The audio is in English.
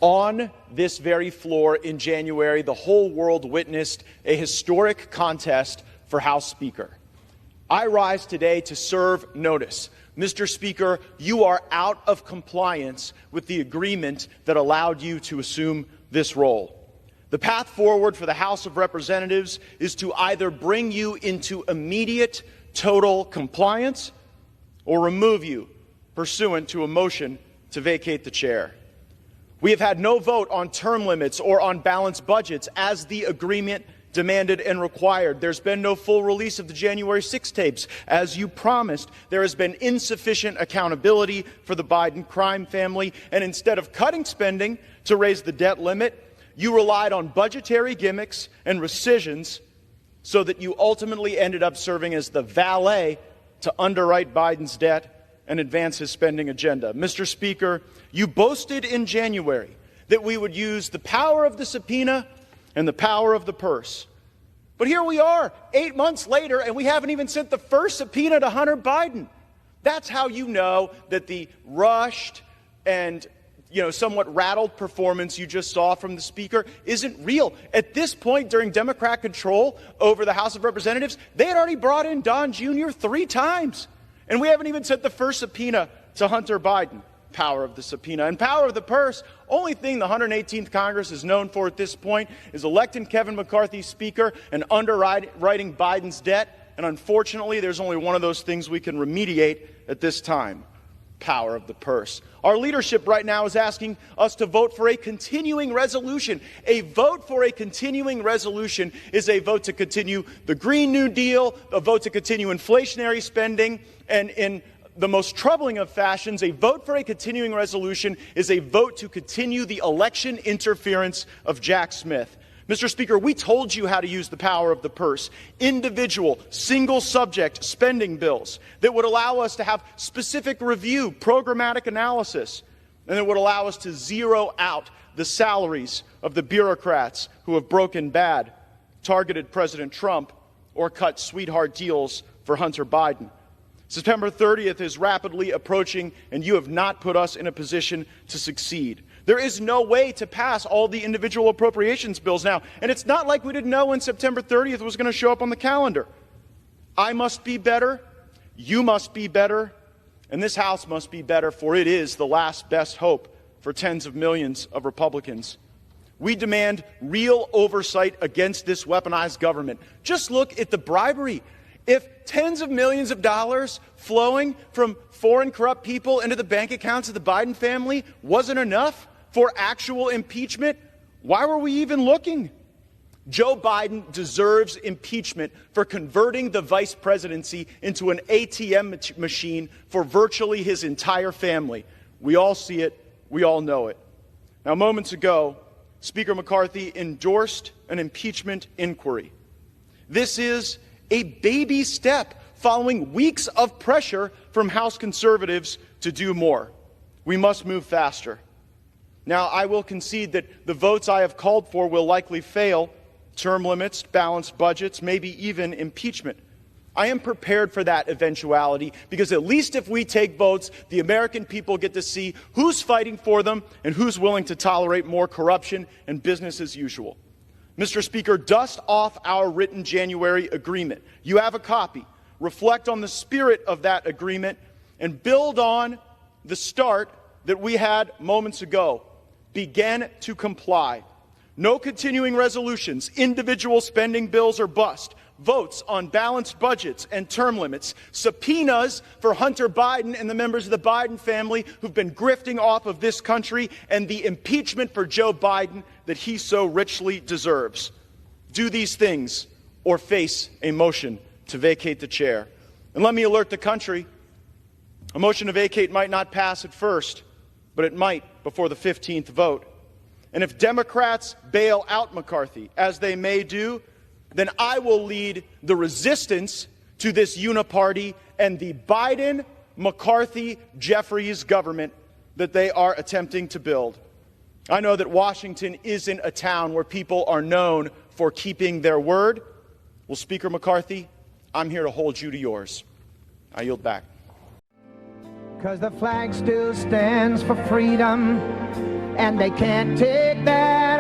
On this very floor in January, the whole world witnessed a historic contest for House Speaker. I rise today to serve notice. Mr. Speaker, you are out of compliance with the agreement that allowed you to assume this role. The path forward for the House of Representatives is to either bring you into immediate, total compliance or remove you pursuant to a motion to vacate the chair. We have had no vote on term limits or on balanced budgets as the agreement demanded and required. There's been no full release of the January 6 tapes as you promised. There has been insufficient accountability for the Biden crime family. And instead of cutting spending to raise the debt limit, you relied on budgetary gimmicks and rescissions so that you ultimately ended up serving as the valet to underwrite Biden's debt and advance his spending agenda. Mr. Speaker, you boasted in January that we would use the power of the subpoena and the power of the purse. But here we are, 8 months later, and we haven't even sent the first subpoena to Hunter Biden. That's how you know that the rushed and somewhat rattled performance you just saw from the Speaker isn't real. At this point, during Democrat control over the House of Representatives, they had already brought in Don Jr. 3 times. And we haven't even sent the first subpoena to Hunter Biden. Power of the subpoena and power of the purse. Only thing the 118th Congress is known for at this point is electing Kevin McCarthy Speaker and underwriting Biden's debt. And unfortunately, there's only one of those things we can remediate at this time. Power of the purse. Our leadership right now is asking us to vote for a continuing resolution. A vote for a continuing resolution is a vote to continue the Green New Deal, a vote to continue inflationary spending, and in the most troubling of fashions, a vote for a continuing resolution is a vote to continue the election interference of Jack Smith. Mr. Speaker, we told you how to use the power of the purse. Individual, single-subject spending bills that would allow us to have specific review, programmatic analysis, and that would allow us to zero out the salaries of the bureaucrats who have broken bad, targeted President Trump, or cut sweetheart deals for Hunter Biden. September 30th is rapidly approaching, and you have not put us in a position to succeed. There is no way to pass all the individual appropriations bills now. And it's not like we didn't know when September 30th was going to show up on the calendar. I must be better. You must be better. And this House must be better, for it is the last best hope for tens of millions of Republicans. We demand real oversight against this weaponized government. Just look at the bribery. If tens of millions of dollars flowing from foreign corrupt people into the bank accounts of the Biden family wasn't enough for actual impeachment, why were we even looking? Joe Biden deserves impeachment for converting the vice presidency into an ATM machine for virtually his entire family. We all see it. We all know it. Now, moments ago, Speaker McCarthy endorsed an impeachment inquiry. This is a baby step following weeks of pressure from House conservatives to do more. We must move faster. Now, I will concede that the votes I have called for will likely fail: term limits, balanced budgets, maybe even impeachment. I am prepared for that eventuality because at least if we take votes, the American people get to see who's fighting for them and who's willing to tolerate more corruption and business as usual. Mr. Speaker, dust off our written January agreement. You have a copy. Reflect on the spirit of that agreement and build on the start that we had moments ago. Begin to comply. No continuing resolutions, individual spending bills or bust, votes on balanced budgets and term limits, subpoenas for Hunter Biden and the members of the Biden family who've been grifting off of this country, and the impeachment for Joe Biden that he so richly deserves. Do these things or face a motion to vacate the chair. And let me alert the country, a motion to vacate might not pass at first, but it might before the 15th vote. And if Democrats bail out McCarthy, as they may do, then I will lead the resistance to this uniparty and the Biden-McCarthy-Jeffries government that they are attempting to build. I know that Washington isn't a town where people are known for keeping their word. Well, Speaker McCarthy, I'm here to hold you to yours. I yield back. 'Cause the flag still stands for freedom and they can't take that